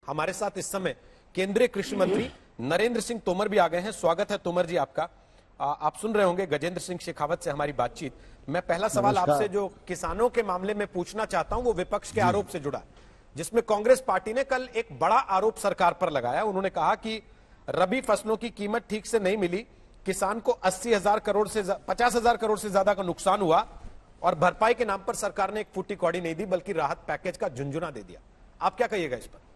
हमारे साथ इस समय केंद्रीय कृषि मंत्री नरेंद्र सिंह तोमर भी आ गए हैं। स्वागत है तोमर जी आपका। आप सुन रहे होंगे गजेंद्र सिंह शेखावत से हमारी बातचीत। मैं पहला सवाल आपसे जो किसानों के मामले में पूछना चाहता हूं वो विपक्ष के आरोप से जुड़ा, जिसमें कांग्रेस पार्टी ने कल एक बड़ा आरोप सरकार पर लगाया। उन्होंने कहा कि रबी फसलों की कीमत ठीक से नहीं मिली, किसान को 80,000 करोड़ से 50,000 करोड़ से ज्यादा का नुकसान हुआ और भरपाई के नाम पर सरकार ने एक फूटी कौड़ी नहीं दी बल्कि राहत पैकेज का झुंझुना दे दिया। आप क्या कहिएगा इस पर?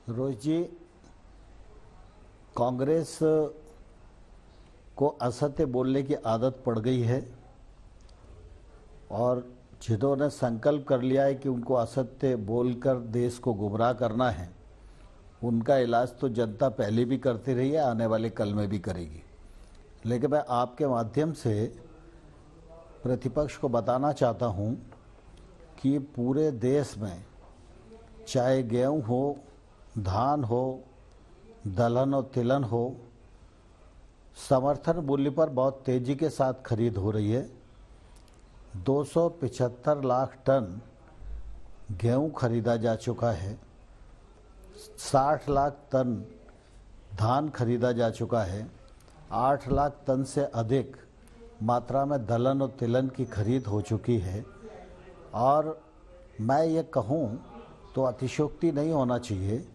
रोहित जी, कांग्रेस को असत्य बोलने की आदत पड़ गई है और जिन्होंने संकल्प कर लिया है कि उनको असत्य बोलकर देश को गुमराह करना है, उनका इलाज तो जनता पहले भी करती रही है, आने वाले कल में भी करेगी। लेकिन मैं आपके माध्यम से प्रतिपक्ष को बताना चाहता हूं कि पूरे देश में चाहे गेहूं हो, धान हो, दलहन और तिलहन हो, समर्थन मूल्य पर बहुत तेजी के साथ खरीद हो रही है। 275 लाख टन गेहूं खरीदा जा चुका है, 60 लाख टन धान खरीदा जा चुका है, 8 लाख टन से अधिक मात्रा में दलहन और तिलहन की खरीद हो चुकी है। और मैं ये कहूँ तो अतिशयोक्ति नहीं होना चाहिए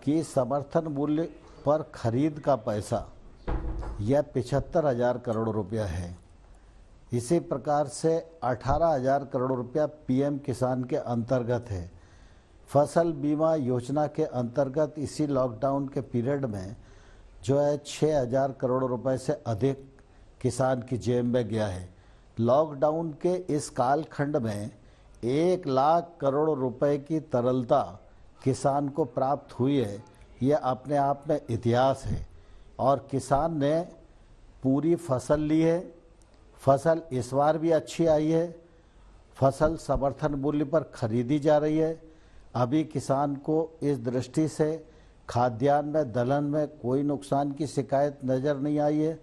कि समर्थन मूल्य पर खरीद का पैसा यह 75,000 करोड़ रुपया है। इसी प्रकार से 18,000 करोड़ रुपया पीएम किसान के अंतर्गत है। फसल बीमा योजना के अंतर्गत इसी लॉकडाउन के पीरियड में जो है 6,000 करोड़ रुपए से अधिक किसान की जेब में गया है। लॉकडाउन के इस कालखंड में 1 लाख करोड़ रुपए की तरलता किसान को प्राप्त हुई है। यह अपने आप में इतिहास है और किसान ने पूरी फसल ली है। फसल इस बार भी अच्छी आई है। फसल समर्थन मूल्य पर खरीदी जा रही है। अभी किसान को इस दृष्टि से खाद्यान्न में, दलहन में कोई नुकसान की शिकायत नज़र नहीं आई है।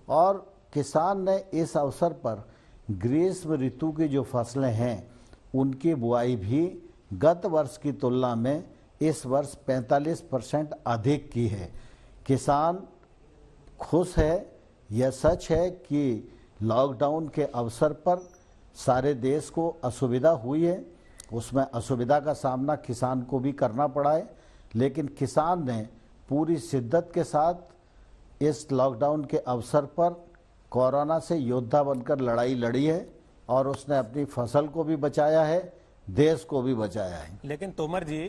और किसान ने इस अवसर पर ग्रीष्म ऋतु की जो फसलें हैं उनकी बुआई भी गत वर्ष की तुलना में इस वर्ष 45% अधिक की है। किसान खुश है। यह सच है कि लॉकडाउन के अवसर पर सारे देश को असुविधा हुई है, उसमें असुविधा का सामना किसान को भी करना पड़ा है, लेकिन किसान ने पूरी शिद्दत के साथ इस लॉकडाउन के अवसर पर कोरोना से योद्धा बनकर लड़ाई लड़ी है और उसने अपनी फसल को भी बचाया है, देश को भी बचाया है। लेकिन तोमर जी,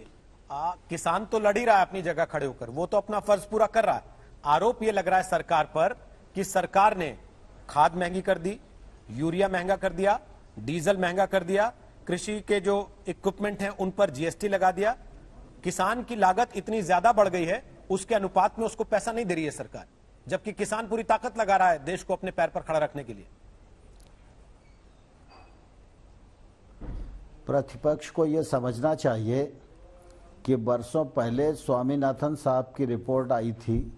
किसान तो लड़ ही रहा है अपनी जगह खड़े होकर, वो तो अपना फर्ज पूरा कर रहा है। आरोप ये लग रहा है सरकार पर कि सरकार ने खाद महंगी कर दी, यूरिया महंगा कर दिया, डीजल महंगा कर दिया, कृषि के जो इक्विपमेंट हैं उन पर जीएसटी लगा दिया। किसान की लागत इतनी ज्यादा बढ़ गई है, उसके अनुपात में उसको पैसा नहीं दे रही है सरकार, जबकि किसान पूरी ताकत लगा रहा है देश को अपने पैर पर खड़ा रखने के लिए। प्रतिपक्ष को यह समझना चाहिए कि वर्षों पहले स्वामीनाथन साहब की रिपोर्ट आई थी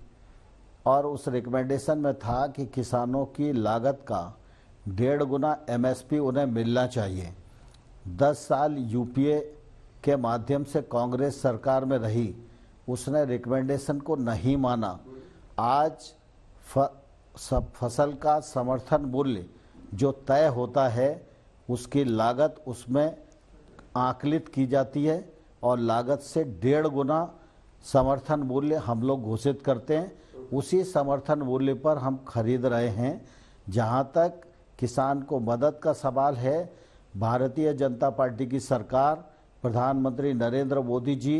और उस रिकमेंडेशन में था कि किसानों की लागत का 1.5 गुना एमएसपी उन्हें मिलना चाहिए। 10 साल यूपीए के माध्यम से कांग्रेस सरकार में रही, उसने रिकमेंडेशन को नहीं माना। आज फसल का समर्थन मूल्य जो तय होता है उसकी लागत उसमें आकलित की जाती है और लागत से 1.5 गुना समर्थन मूल्य हम लोग घोषित करते हैं। उसी समर्थन मूल्य पर हम खरीद रहे हैं। जहां तक किसान को मदद का सवाल है, भारतीय जनता पार्टी की सरकार, प्रधानमंत्री नरेंद्र मोदी जी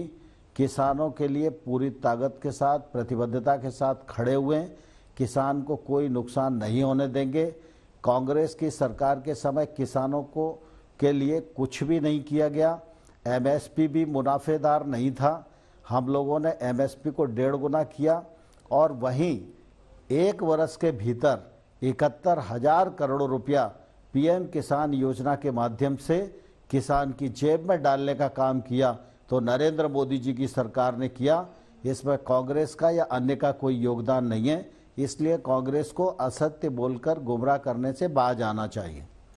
किसानों के लिए पूरी ताकत के साथ, प्रतिबद्धता के साथ खड़े हुए हैं। किसान को कोई नुकसान नहीं होने देंगे। कांग्रेस की सरकार के समय किसानों को के लिए कुछ भी नहीं किया गया। एमएसपी भी मुनाफेदार नहीं था। हम लोगों ने एमएसपी को 1.5 गुना किया और वहीं 1 वर्ष के भीतर 71,000 करोड़ रुपया पीएम किसान योजना के माध्यम से किसान की जेब में डालने का काम किया तो नरेंद्र मोदी जी की सरकार ने किया। इसमें कांग्रेस का या अन्य का कोई योगदान नहीं है। इसलिए कांग्रेस को असत्य बोलकर गुमराह करने से बाज आना चाहिए।